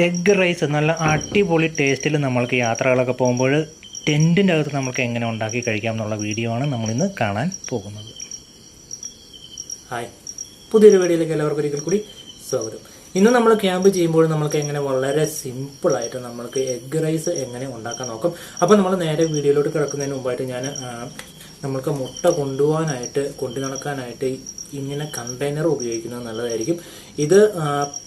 Egg rice നല്ല അടിപൊളി ടേസ്റ്റിൽ നമ്മൾക്ക് യാത്രകളൊക്കെ പോകുമ്പോൾ ടെൻറ്റിൻ്റെ അകത്ത് നമുക്ക് എങ്ങനെ ഉണ്ടാക്കി കഴിക്കാം എന്നുള്ള വീഡിയോ ആണ് നമ്മളിന്ന് കാണാൻ പോകുന്നത്. ഹായ്, പുതിയൊരു വീഡിയോയിലേക്ക് എല്ലാവർക്കും ഒരിക്കൽ കൂടി സ്വാഗതം. ഇന്ന് നമ്മൾ ക്യാമ്പ് ചെയ്യുമ്പോൾ നമുക്ക് എങ്ങനെ വളരെ സിമ്പിളായിട്ട് നമ്മൾക്ക് എഗ് റൈസ് എങ്ങനെ ഉണ്ടാക്കാൻ നോക്കാം. അപ്പോൾ നമ്മൾ നേരെ വീഡിയോയിലോട്ട് കിടക്കുന്നതിന് മുമ്പായിട്ട് ഞാൻ നമ്മൾക്ക് മുട്ട കൊണ്ടു നടക്കാനായിട്ട് ഇങ്ങനെ കണ്ടെയ്നർ ഉപയോഗിക്കുന്നത് നല്ലതായിരിക്കും. ഇത്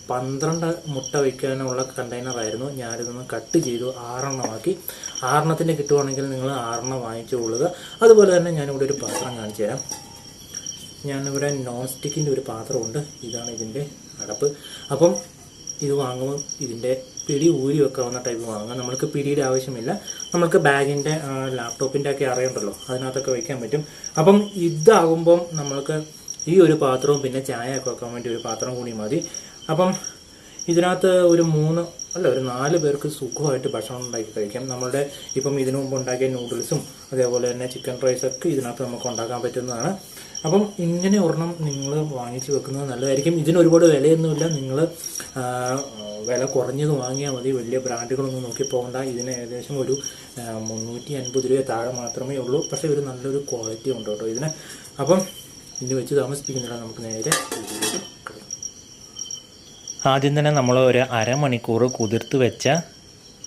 12 മുട്ട വയ്ക്കാനുള്ള കണ്ടെയ്നറായിരുന്നു. ഞാനിതൊന്ന് കട്ട് ചെയ്തു 6 എണ്ണമാക്കി. 6 കിട്ടുവാണെങ്കിൽ നിങ്ങൾ 6 വാങ്ങിച്ചുകൊള്ളുക. അതുപോലെ തന്നെ ഞാനിവിടെ ഒരു പാത്രം കാണിച്ചു തരാം. ഞാനിവിടെ നോൺ സ്റ്റിക്കിൻ്റെ ഒരു പാത്രമുണ്ട്. ഇതാണ് ഇതിൻ്റെ അടപ്പ്. അപ്പം ഇത് വാങ്ങുമ്പോൾ ഇതിൻ്റെ പിടി ഊരി വെക്കാവുന്ന ടൈപ്പ് വാങ്ങുക. നമ്മൾക്ക് പിടിയുടെ ആവശ്യമില്ല. നമ്മൾക്ക് ബാഗിൻ്റെ ലാപ്ടോപ്പിൻ്റെ ഒക്കെ അറിയണ്ടല്ലോ, അതിനകത്തൊക്കെ വയ്ക്കാൻ പറ്റും. അപ്പം ഇതാകുമ്പം നമ്മൾക്ക് ഈ ഒരു പാത്രവും പിന്നെ ചായ ഒക്കെ വെക്കാൻ വേണ്ടി ഒരു പാത്രം കൂടി മതി. അപ്പം ഇതിനകത്ത് ഒരു 4 പേർക്ക് സുഖമായിട്ട് ഭക്ഷണം ഉണ്ടാക്കി കഴിക്കാം. നമ്മളുടെ ഇപ്പം ഇതിനു മുമ്പ് ഉണ്ടാക്കിയ നൂഡിൽസും അതേപോലെ തന്നെ ചിക്കൻ റൈസൊക്കെ ഇതിനകത്ത് നമുക്ക് ഉണ്ടാക്കാൻ പറ്റുന്നതാണ്. അപ്പം ഇങ്ങനെ ഒരെണ്ണം നിങ്ങൾ വാങ്ങിച്ച് വെക്കുന്നത് നല്ലതായിരിക്കും. ഇതിന് ഒരുപാട് വിലയൊന്നുമില്ല. നിങ്ങൾ വില കുറഞ്ഞത് വാങ്ങിയാൽ മതി. വലിയ ബ്രാൻഡുകളൊന്നും നോക്കി പോകണ്ട. ഇതിന് ഏകദേശം ഒരു 350 രൂപ താഴെ മാത്രമേ ഉള്ളൂ. പക്ഷേ ഒരു നല്ലൊരു ക്വാളിറ്റി ഉണ്ട് കേട്ടോ ഇതിന്. അപ്പം ഇത് വെച്ച് താമസിപ്പിക്കുന്നില്ല, നമുക്ക് നേരെ ആദ്യം തന്നെ നമ്മൾ ഒരു അരമണിക്കൂർ കുതിർത്ത് വെച്ച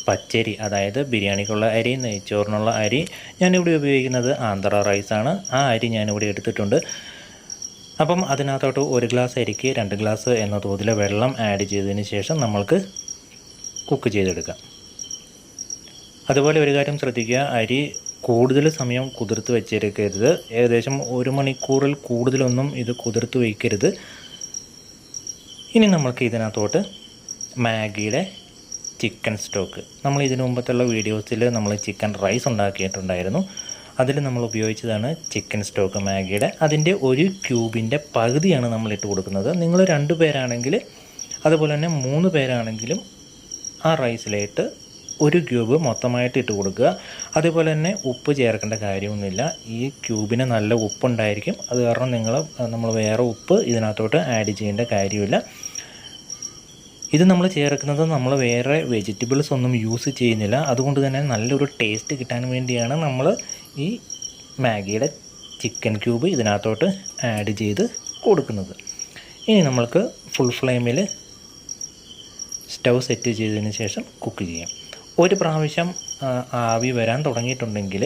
പച്ചരി, അതായത് ബിരിയാണിക്കുള്ള അരി, നെയ്ച്ചോറിനുള്ള അരി, ഞാനിവിടെ ഉപയോഗിക്കുന്നത് ആന്ധ്ര റൈസാണ്. ആ അരി ഞാനിവിടെ എടുത്തിട്ടുണ്ട്. അപ്പം അതിനകത്തോട്ട് 1 ഗ്ലാസ് അരിക്ക് 2 ഗ്ലാസ് എന്ന തോതിൽ വെള്ളം ആഡ് ചെയ്തതിന് ശേഷം നമ്മൾക്ക് കുക്ക് ചെയ്തെടുക്കാം. അതുപോലെ ഒരു കാര്യം ശ്രദ്ധിക്കുക, അരി കൂടുതൽ സമയം കുതിർത്ത് വെച്ചെടുക്കരുത്. ഏകദേശം 1 മണിക്കൂറിൽ കൂടുതലൊന്നും ഇത് കുതിർത്ത് വയ്ക്കരുത്. ഇനി നമ്മൾക്ക് ഇതിനകത്തോട്ട് മാഗിയുടെ ചിക്കൻ സ്റ്റോക്ക്, നമ്മൾ ഇതിനു മുമ്പത്തുള്ള വീഡിയോസിൽ നമ്മൾ ചിക്കൻ റൈസ് ഉണ്ടാക്കിയിട്ടുണ്ടായിരുന്നു. അതിൽ നമ്മൾ ഉപയോഗിച്ചതാണ് ചിക്കൻ സ്റ്റോക്ക് മാഗിയുടെ. അതിൻ്റെ 1 ക്യൂബിൻ്റെ പകുതിയാണ് നമ്മൾ ഇട്ട് കൊടുക്കുന്നത്. നിങ്ങൾ 2 പേരാണെങ്കിൽ, അതുപോലെ തന്നെ 3 പേരാണെങ്കിലും ആ റൈസിലായിട്ട് 1 ക്യൂബ് മൊത്തമായിട്ട് ഇട്ട് കൊടുക്കുക. അതുപോലെ തന്നെ ഉപ്പ് ചേർക്കേണ്ട കാര്യമൊന്നുമില്ല. ഈ ക്യൂബിന് നല്ല ഉപ്പുണ്ടായിരിക്കും. അത് കാരണം നമ്മൾ വേറെ ഉപ്പ് ഇതിനകത്തോട്ട് ആഡ് ചെയ്യേണ്ട കാര്യമില്ല. ഇത് നമ്മൾ ചേർക്കുന്നത് നമ്മൾ വേറെ വെജിറ്റബിൾസ് ഒന്നും യൂസ് ചെയ്യുന്നില്ല. അതുകൊണ്ട് തന്നെ നല്ലൊരു ടേസ്റ്റ് കിട്ടാൻ വേണ്ടിയാണ് നമ്മൾ ഈ മാഗിയുടെ ചിക്കൻ ക്യൂബ് ഇതിനകത്തോട്ട് ആഡ് ചെയ്ത് കൊടുക്കുന്നത്. ഇനി നമ്മൾക്ക് ഫുൾ ഫ്ലെയിമിൽ സ്റ്റൗ സെറ്റ് ചെയ്തതിന് ശേഷം കുക്ക് ചെയ്യാം. ഒരു പ്രാവശ്യം ആവി വരാൻ തുടങ്ങിയിട്ടുണ്ടെങ്കിൽ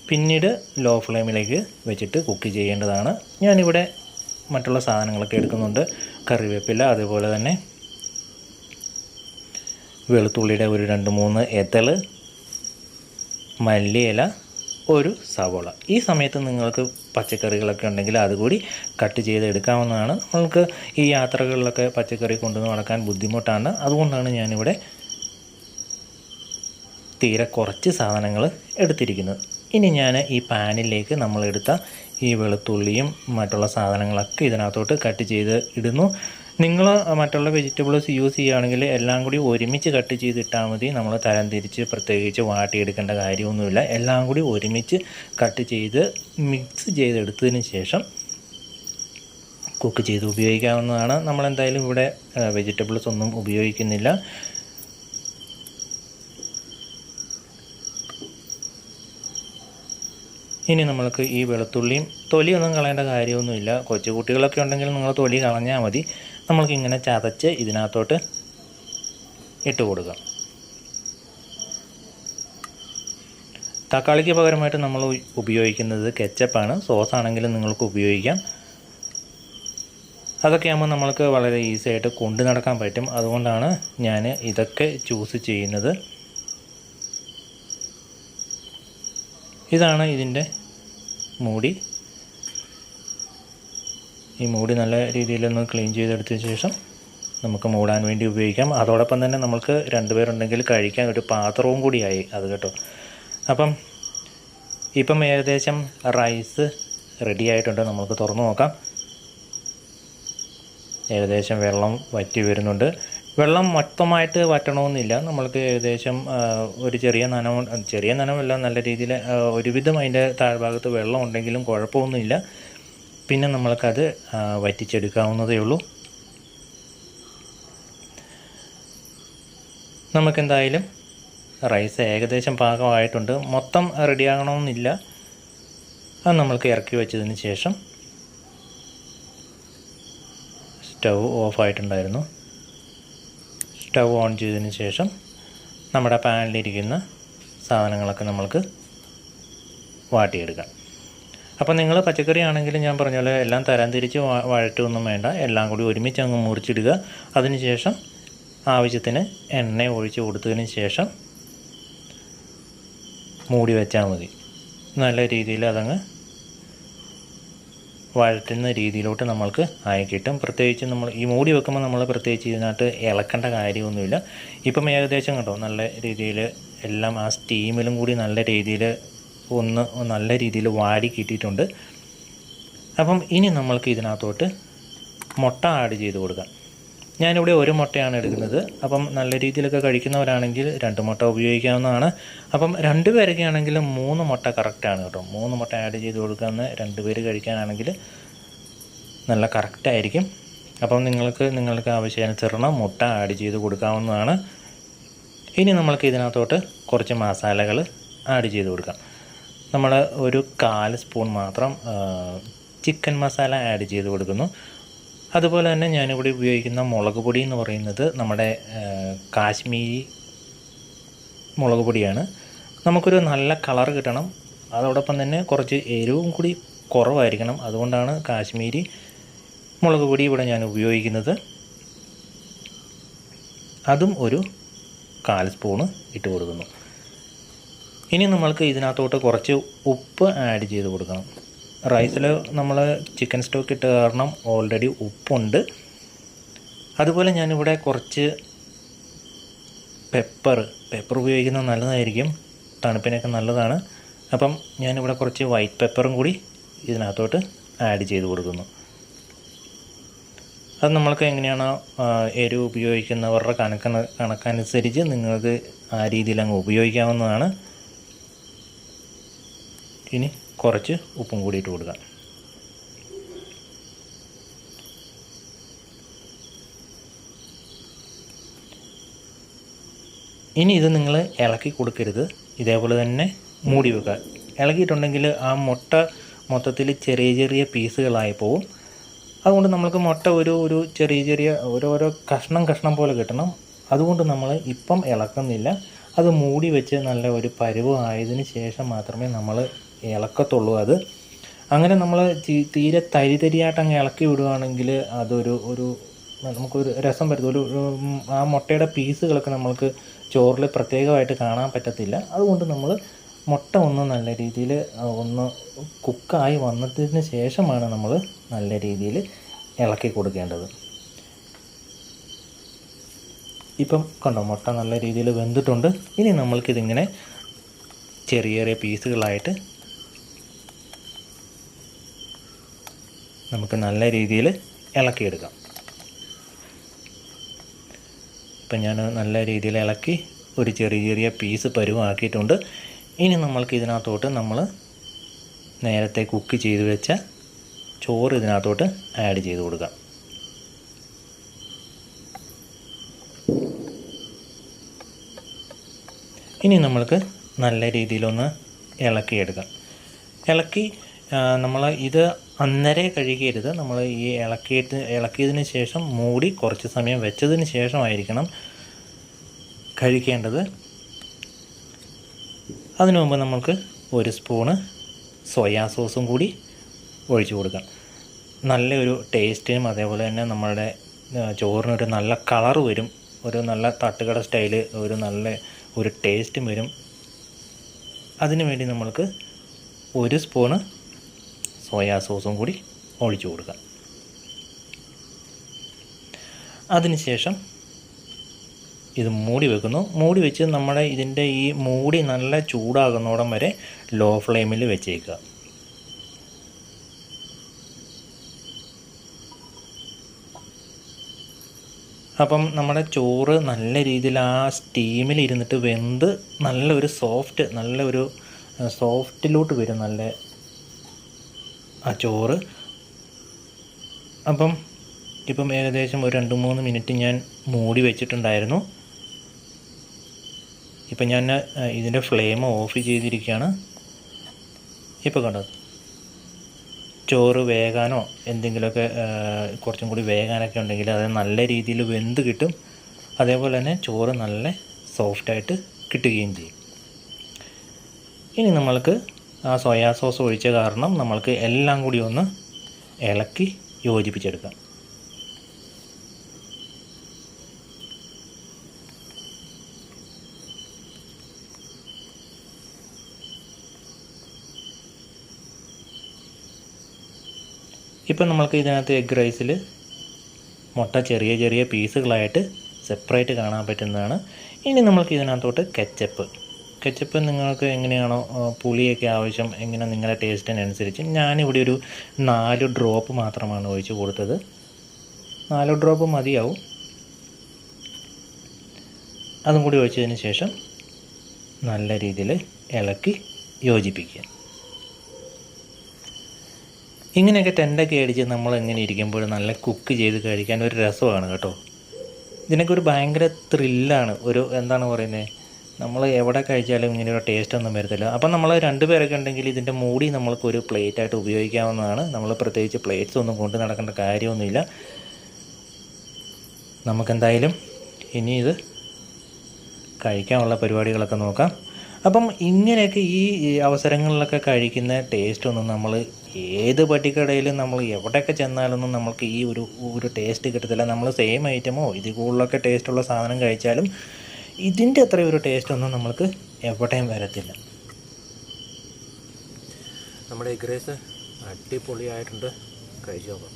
പിന്നീട് ലോ ഫ്ലെയിമിലേക്ക് വെച്ചിട്ട് കുക്ക് ചെയ്യേണ്ടതാണ്. ഞാനിവിടെ മറ്റുള്ള സാധനങ്ങളൊക്കെ എടുക്കുന്നുണ്ട്. കറിവേപ്പില, അതുപോലെ തന്നെ വെളുത്തുള്ളിയുടെ ഒരു 2-3 എതൾ, മല്ലിയില, ഒരു സവോള. ഈ സമയത്ത് നിങ്ങൾക്ക് പച്ചക്കറികളൊക്കെ ഉണ്ടെങ്കിൽ അതുകൂടി കട്ട് ചെയ്ത് എടുക്കാവുന്നതാണ്. നമുക്ക് ഈ യാത്രകളിലൊക്കെ പച്ചക്കറി കൊണ്ടുവന്ന് നടക്കാൻ ബുദ്ധിമുട്ടാണ്. അതുകൊണ്ടാണ് ഞാനിവിടെ തീരെ കുറച്ച് സാധനങ്ങൾ എടുത്തിരിക്കുന്നത്. ഇനി ഞാൻ ഈ പാനിലേക്ക് നമ്മളെടുത്ത ഈ വെളുത്തുള്ളിയും മറ്റുള്ള സാധനങ്ങളൊക്കെ ഇതിനകത്തോട്ട് കട്ട് ചെയ്ത് ഇടുന്നു. നിങ്ങൾ മറ്റുള്ള വെജിറ്റബിൾസ് യൂസ് ചെയ്യുകയാണെങ്കിൽ എല്ലാം കൂടി ഒരുമിച്ച് കട്ട് ചെയ്തിട്ടാൽ മതി. നമ്മൾ തരംതിരിച്ച് പ്രത്യേകിച്ച് വാട്ടിയെടുക്കേണ്ട കാര്യമൊന്നുമില്ല. എല്ലാം കൂടി ഒരുമിച്ച് കട്ട് ചെയ്ത് മിക്സ് ചെയ്തെടുത്തതിന് ശേഷം കുക്ക് ചെയ്ത് ഉപയോഗിക്കാവുന്നതാണ്. നമ്മളെന്തായാലും ഇവിടെ വെജിറ്റബിൾസ് ഒന്നും ഉപയോഗിക്കുന്നില്ല. ഇനി നമ്മൾക്ക് ഈ വെളുത്തുള്ളിയും തൊലിയൊന്നും കളയേണ്ട കാര്യമൊന്നുമില്ല. കൊച്ചു കുട്ടികളൊക്കെ ഉണ്ടെങ്കിൽ നിങ്ങൾ തൊലി കളഞ്ഞാൽ മതി. നമ്മൾക്കിങ്ങനെ ചതച്ച് ഇതിനകത്തോട്ട് ഇട്ട് കൊടുക്കാം. തക്കാളിക്ക് പകരമായിട്ട് നമ്മൾ ഉപയോഗിക്കുന്നത് കെച്ചപ്പാണ്. സോസ് ആണെങ്കിലും നിങ്ങൾക്ക് ഉപയോഗിക്കാം. അതൊക്കെ ആകുമ്പോൾ നമ്മൾക്ക് വളരെ ഈസി ആയിട്ട് കൊണ്ടു നടക്കാൻ പറ്റും. അതുകൊണ്ടാണ് ഞാൻ ഇതൊക്കെ ചൂസ് ചെയ്യുന്നത്. ഇതാണ് ഇതിൻ്റെ മൂടി. ഈ മൂടി നല്ല രീതിയിലൊന്ന് ക്ലീൻ ചെയ്തെടുത്തതിന് ശേഷം നമുക്ക് മൂടാൻ വേണ്ടി ഉപയോഗിക്കാം. അതോടൊപ്പം തന്നെ നമുക്ക് 2 പേരുണ്ടെങ്കിൽ കഴിക്കാൻ ഒരു പാത്രവും കൂടിയായി അത് കേട്ടോ. ഇപ്പം ഏകദേശം റൈസ് റെഡി ആയിട്ടുണ്ട്. നമുക്ക് തുറന്നു നോക്കാം. ഏകദേശം വെള്ളം വറ്റി വരുന്നുണ്ട്. വെള്ളം മൊത്തമായിട്ട് വറ്റണമെന്നില്ല. നമ്മൾക്ക് ഏകദേശം ഒരു ചെറിയ നനവല്ല, നല്ല രീതിയിൽ ഒരുവിധം അതിൻ്റെ താഴ്ഭാഗത്ത് വെള്ളം ഉണ്ടെങ്കിലും കുഴപ്പമൊന്നുമില്ല. പിന്നെ നമ്മൾക്കത് വറ്റിച്ചെടുക്കാവുന്നതേ ഉള്ളൂ. നമുക്കെന്തായാലും റൈസ് ഏകദേശം പാകമായിട്ടുണ്ട്. മൊത്തം റെഡിയാകണമെന്നില്ല. അത് നമ്മൾക്ക് ഇറക്കി വെച്ചതിന് ശേഷം സ്റ്റൗ ഓഫായിട്ടുണ്ടായിരുന്നു. സ്റ്റൗ ഓൺ ചെയ്തതിന് ശേഷം നമ്മുടെ പാനിലിരിക്കുന്ന സാധനങ്ങളൊക്കെ നമ്മൾക്ക് വാട്ടിയെടുക്കാം. അപ്പോൾ നിങ്ങൾ പച്ചക്കറി ആണെങ്കിൽ ഞാൻ പറഞ്ഞ പോലെ എല്ലാം തരംതിരിച്ച് വഴറ്റൊന്നും വേണ്ട. എല്ലാം കൂടി ഒരുമിച്ച് അങ്ങ് മുറിച്ചിടുക. അതിനുശേഷം ആവശ്യത്തിന് എണ്ണ ഒഴിച്ച് കൊടുത്തതിന് ശേഷം മൂടി വെച്ചാൽ മതി. നല്ല രീതിയിൽ അതങ്ങ് വഴറ്റുന്ന രീതിയിലോട്ട് നമ്മൾക്ക് ആയി കിട്ടും. പ്രത്യേകിച്ച് നമ്മൾ ഈ മൂടി വെക്കുമ്പോൾ നമ്മൾ പ്രത്യേകിച്ച് ഇതിനകത്ത് ഇളക്കേണ്ട കാര്യമൊന്നുമില്ല. ഇപ്പം ഏകദേശം കണ്ടോ നല്ല രീതിയിൽ എല്ലാം ആ സ്റ്റീമിലും കൂടി നല്ല രീതിയിൽ നല്ല രീതിയിൽ വാടി കിട്ടിയിട്ടുണ്ട്. അപ്പം ഇനി നമ്മൾക്ക് ഇതിനകത്തോട്ട് മുട്ട ആഡ് ചെയ്ത് കൊടുക്കാം. ഞാനിവിടെ ഒരു മുട്ടയാണ് എടുക്കുന്നത്. അപ്പം നല്ല രീതിയിലൊക്കെ കഴിക്കുന്നവരാണെങ്കിൽ 2 മുട്ട ഉപയോഗിക്കാവുന്നതാണ്. അപ്പം 2 പേരൊക്കെ ആണെങ്കിൽ 3 മുട്ട കറക്റ്റാണ് കേട്ടോ. 3 മുട്ട ആഡ് ചെയ്ത് കൊടുക്കാവുന്ന 2 പേര് കഴിക്കാനാണെങ്കിൽ നല്ല കറക്റ്റായിരിക്കും. അപ്പം നിങ്ങൾക്ക് ആവശ്യാനുസരണം മുട്ട ആഡ് ചെയ്ത് കൊടുക്കാവുന്നതാണ്. ഇനി നമ്മൾക്ക് ഇതിനകത്തോട്ട് കുറച്ച് മസാലകൾ ആഡ് ചെയ്ത് കൊടുക്കാം. നമ്മൾ ഒരു 1/4 സ്പൂൺ മാത്രം ചിക്കൻ മസാല ആഡ് ചെയ്ത് കൊടുക്കുന്നു. അതുപോലെ തന്നെ ഞാനിവിടെ ഉപയോഗിക്കുന്ന മുളക് പൊടി എന്ന് പറയുന്നത് നമ്മുടെ കാശ്മീരി മുളക് പൊടിയാണ്. നമുക്കൊരു നല്ല കളർ കിട്ടണം. അതോടൊപ്പം തന്നെ കുറച്ച് എരിവും കൂടി കുറവായിരിക്കണം. അതുകൊണ്ടാണ് കാശ്മീരി മുളക് പൊടി ഇവിടെ ഞാൻ ഉപയോഗിക്കുന്നത്. അതും ഒരു 1/4 സ്പൂണ് ഇട്ട് കൊടുക്കുന്നു. ഇനി നമ്മൾക്ക് ഇതിനകത്തോട്ട് കുറച്ച് ഉപ്പ് ആഡ് ചെയ്ത് കൊടുക്കണം. റൈസിൽ നമ്മൾ ചിക്കൻ സ്റ്റോക്ക് ഇട്ട കാരണം ഓൾറെഡി ഉപ്പുണ്ട്. അതുപോലെ ഞാനിവിടെ കുറച്ച് പെപ്പർ ഉപയോഗിക്കുന്നത് നല്ലതായിരിക്കും. തണുപ്പിനൊക്കെ നല്ലതാണ്. അപ്പം ഞാനിവിടെ കുറച്ച് വൈറ്റ് പെപ്പറും കൂടി ഇതിനകത്തോട്ട് ആഡ് ചെയ്ത് കൊടുക്കുന്നു. അത് നമ്മൾക്ക് എങ്ങനെയാണോ എരിവ് ഉപയോഗിക്കുന്നവരുടെ കണക്കനുസരിച്ച് നിങ്ങൾക്ക് ആ രീതിയിൽ അങ്ങ് ഉപയോഗിക്കാവുന്നതാണ്. ഇനി കുറച്ച് ഉപ്പും കൂടി ഇട്ട് കൊടുക്കാം. ഇനി ഇത് നിങ്ങൾ ഇളക്കി കൊടുക്കരുത്. ഇതേപോലെ തന്നെ മൂടി വെക്കുക. ഇളക്കിയിട്ടുണ്ടെങ്കിൽ ആ മുട്ട മൊത്തത്തിൽ ചെറിയ ചെറിയ പീസുകളായി പോവും. അതുകൊണ്ട് നമ്മൾക്ക് മുട്ട ഒരു ചെറിയ ഓരോരോ കഷ്ണം പോലെ കിട്ടണം. അതുകൊണ്ട് നമ്മൾ ഇപ്പം ഇളക്കുന്നില്ല. അത് മൂടി വെച്ച് നല്ല ഒരു പരുവ് ആയതിനു ശേഷം മാത്രമേ നമ്മൾ ഇളക്കത്തുള്ളൂ. അത് അങ്ങനെ നമ്മൾ തീരെ തരിയായിട്ട് അങ്ങ് ഇളക്കി വിടുകയാണെങ്കിൽ അതൊരു നമുക്കൊരു രസം വരത്തില്ല. ആ മുട്ടയുടെ പീസുകളൊക്കെ നമ്മൾക്ക് ചോറിൽ പ്രത്യേകമായിട്ട് കാണാൻ പറ്റത്തില്ല. അതുകൊണ്ട് നമ്മൾ മുട്ട ഒന്ന് നല്ല രീതിയിൽ ഒന്ന് കുക്കായി വന്നതിന് ശേഷമാണ് നമ്മൾ നല്ല രീതിയിൽ ഇളക്കി കൊടുക്കേണ്ടത്. ഇപ്പം കണ്ടോ മുട്ട നല്ല രീതിയിൽ വെന്തിട്ടുണ്ട്. ഇനി നമ്മൾക്കിതിങ്ങനെ ചെറിയ പീസുകളായിട്ട് നമുക്ക് നല്ല രീതിയിൽ ഇളക്കിയെടുക്കാം. ഇപ്പം ഞാൻ നല്ല രീതിയിൽ ഇളക്കി ഒരു ചെറിയ പീസ് പരുവാക്കിയിട്ടുണ്ട്. ഇനി നമ്മൾക്ക് ഇതിനകത്തോട്ട് നമ്മൾ നേരത്തെ കുക്ക് ചെയ്ത് വെച്ച ചോറ് ഇതിനകത്തോട്ട് ആഡ് ചെയ്ത് കൊടുക്കാം. ഇനി നമ്മൾക്ക് നല്ല രീതിയിലൊന്ന് ഇളക്കിയെടുക്കാം. നമ്മൾ ഇത് അന്നേരം കഴുകിയരുത്. നമ്മൾ ഈ ഇളക്കിയതിന് ശേഷം മൂടി കുറച്ച് സമയം വെച്ചതിന് ശേഷമായിരിക്കണം കഴിക്കേണ്ടത്. അതിനു മുമ്പ് നമുക്ക് 1 സ്പൂണ് സോയാ സോസും കൂടി ഒഴിച്ചു കൊടുക്കാം. നല്ലൊരു ടേസ്റ്റിനും അതേപോലെ തന്നെ നമ്മളുടെ ചോറിനൊരു നല്ല കളർ വരും. ഒരു നല്ല തട്ടുകട സ്റ്റൈല് ഒരു ടേസ്റ്റും വരും. അതിനു വേണ്ടി നമ്മൾക്ക് 1 സ്പൂണ് സോയാ സോസും കൂടി ഒഴിച്ചു കൊടുക്കാം. അതിനുശേഷം ഇത് മൂടി വെക്കുന്നു. മൂടി വെച്ച് നമ്മുടെ ഇതിൻ്റെ ഈ മൂടി നല്ല ചൂടാകുന്നോടം വരെ ലോ ഫ്ലെയിമിൽ വെച്ചേക്കുക. അപ്പം നമ്മുടെ ചോറ് നല്ല രീതിയിൽ ആ സ്റ്റീമിൽ ഇരുന്നിട്ട് വെന്ത് നല്ലൊരു സോഫ്റ്റിലോട്ട് വരും നല്ല ആ ചോറ്. ഇപ്പം ഏകദേശം ഒരു 2-3 മിനിറ്റ് ഞാൻ മൂടി വെച്ചിട്ടുണ്ടായിരുന്നു. ഇപ്പം ഞാൻ ഇതിൻ്റെ ഫ്ലെയിം ഓഫ് ചെയ്തിരിക്കുകയാണ്. ഇപ്പോൾ കണ്ടോ, ചോറ് വേകാനോ എന്തെങ്കിലുമൊക്കെ കുറച്ചും കൂടി വേകാനൊക്കെ ഉണ്ടെങ്കിൽ അത് നല്ല രീതിയിൽ വെന്ത് കിട്ടും. അതേപോലെ തന്നെ ചോറ് നല്ല സോഫ്റ്റായിട്ട് കിട്ടുകയും ചെയ്യും. ഇനി നമ്മൾക്ക് ആ സോയാ സോസ് ഒഴിച്ച കാരണം നമ്മൾക്ക് എല്ലാം കൂടി ഒന്ന് ഇളക്കി യോജിപ്പിച്ചെടുക്കാം. ഇപ്പം നമ്മൾക്ക് ഇതിനകത്ത് എഗ് റൈസിൽ മുട്ട ചെറിയ ചെറിയ പീസുകളായിട്ട് സെപ്പറേറ്റ് കാണാൻ പറ്റുന്നതാണ്. ഇനി നമ്മൾക്ക് ഇതിനകത്തോട്ട് കെച്ചപ്പ് നിങ്ങൾക്ക് എങ്ങനെയാണോ പുളിയൊക്കെ ആവശ്യം, എങ്ങനെ നിങ്ങളുടെ ടേസ്റ്റിനനുസരിച്ച്. ഞാനിവിടെ ഒരു 4 ഡ്രോപ്പ് മാത്രമാണ് ഒഴിച്ച് കൊടുത്തത്. 4 ഡ്രോപ്പ് മതിയാവും. അതും കൂടി ഒഴിച്ചതിന് ശേഷം നല്ല രീതിയിൽ ഇളക്കി യോജിപ്പിക്കുക. ഇങ്ങനെയൊക്കെ ടെൻഡൊക്കെ അടിച്ച് നമ്മൾ എങ്ങനെ ഇരിക്കുമ്പോൾ നല്ല കുക്ക് ചെയ്ത് കഴിക്കാൻ ഒരു രസമാണ് കേട്ടോ. ഇതിനൊക്കെ ഒരു ഭയങ്കര ത്രില്ലാണ്. ഒരു എന്താണ് പറയുന്നത്, നമ്മൾ എവിടെ കഴിച്ചാലും ഇങ്ങനെയൊരു ടേസ്റ്റ് ഒന്നും വരത്തില്ല. അപ്പം നമ്മൾ 2 പേരൊക്കെ ഉണ്ടെങ്കിൽ ഇതിൻ്റെ മൂടി നമ്മൾക്കൊരു പ്ലേറ്റായിട്ട് ഉപയോഗിക്കാവുന്നതാണ്. നമ്മൾ പ്രത്യേകിച്ച് പ്ലേറ്റ്സ് ഒന്നും കൊണ്ട് നടക്കേണ്ട കാര്യമൊന്നുമില്ല. നമുക്കെന്തായാലും ഇനി ഇത് കഴിക്കാനുള്ള പരിപാടികളൊക്കെ നോക്കാം. അപ്പം ഇങ്ങനെയൊക്കെ ഈ അവസരങ്ങളിലൊക്കെ കഴിക്കുന്ന ടേസ്റ്റൊന്നും നമ്മൾ ഏത് പട്ടിക്കടയിലും നമ്മൾ എവിടെയൊക്കെ ചെന്നാലൊന്നും നമ്മൾക്ക് ഈ ഒരു ടേസ്റ്റ് കിട്ടത്തില്ല. നമ്മൾ സെയിം ഐറ്റമോ ഇതിൽ കൂടുതലൊക്കെ ടേസ്റ്റുള്ള സാധനം കഴിച്ചാലും ഇതിൻ്റെ അത്രയും ഒരു ടേസ്റ്റൊന്നും നമ്മൾക്ക് എവിടെയും വരത്തില്ല. നമ്മുടെ എഗ് റൈസ് അടിപൊളിയായിട്ടുണ്ട്. കഴിച്ചു നോക്കാം.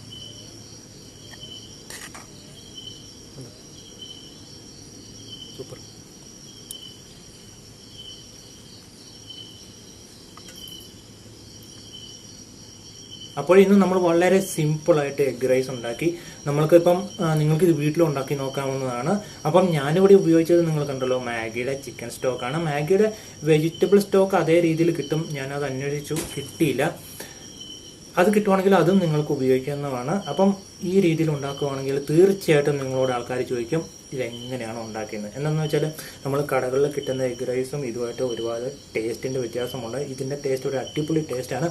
സൂപ്പർ. അപ്പോൾ ഇന്ന് നമ്മൾ വളരെ സിമ്പിളായിട്ട് എഗ് റൈസ് ഉണ്ടാക്കി. നമ്മൾക്കിപ്പം നിങ്ങൾക്കിത് വീട്ടിലുണ്ടാക്കി നോക്കാവുന്നതാണ്. അപ്പം ഞാനിവിടെ ഉപയോഗിച്ചത് നിങ്ങൾ കണ്ടല്ലോ, മാഗിയുടെ ചിക്കൻ സ്റ്റോക്കാണ്. മാഗിയുടെ വെജിറ്റബിൾ സ്റ്റോക്ക് അതേ രീതിയിൽ കിട്ടും. ഞാനത് അന്വേഷിച്ചു, കിട്ടിയില്ല. അത് കിട്ടുവാണെങ്കിൽ അതും നിങ്ങൾക്ക് ഉപയോഗിക്കുന്നതാണ്. അപ്പം ഈ രീതിയിൽ ഉണ്ടാക്കുകയാണെങ്കിൽ തീർച്ചയായിട്ടും നിങ്ങളോട് ആൾക്കാർ ചോദിക്കും ഇതെങ്ങനെയാണ് ഉണ്ടാക്കിയത്. എന്താണെന്ന് വെച്ചാൽ നമ്മൾ കടകളിൽ കിട്ടുന്ന എഗ് റൈസും ഇതുമായിട്ട് ഒരുപാട് ടേസ്റ്റിൻ്റെ വ്യത്യാസമുണ്ട്. ഇതിൻ്റെ ടേസ്റ്റ് ഒരു അടിപൊളി ടേസ്റ്റാണ്.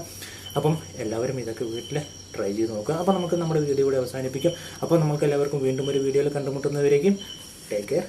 അപ്പം എല്ലാവരും ഇതൊക്കെ വീട്ടിൽ ട്രൈ ചെയ്ത് നോക്കുക. അപ്പോൾ നമുക്ക് നമ്മുടെ വീഡിയോ ഇവിടെ അവസാനിപ്പിക്കും. അപ്പോൾ നമുക്ക് എല്ലാവർക്കും വീണ്ടും ഒരു വീഡിയോയിൽ കണ്ടുമുട്ടുന്നവരേക്കും ടേക്ക് കെയർ.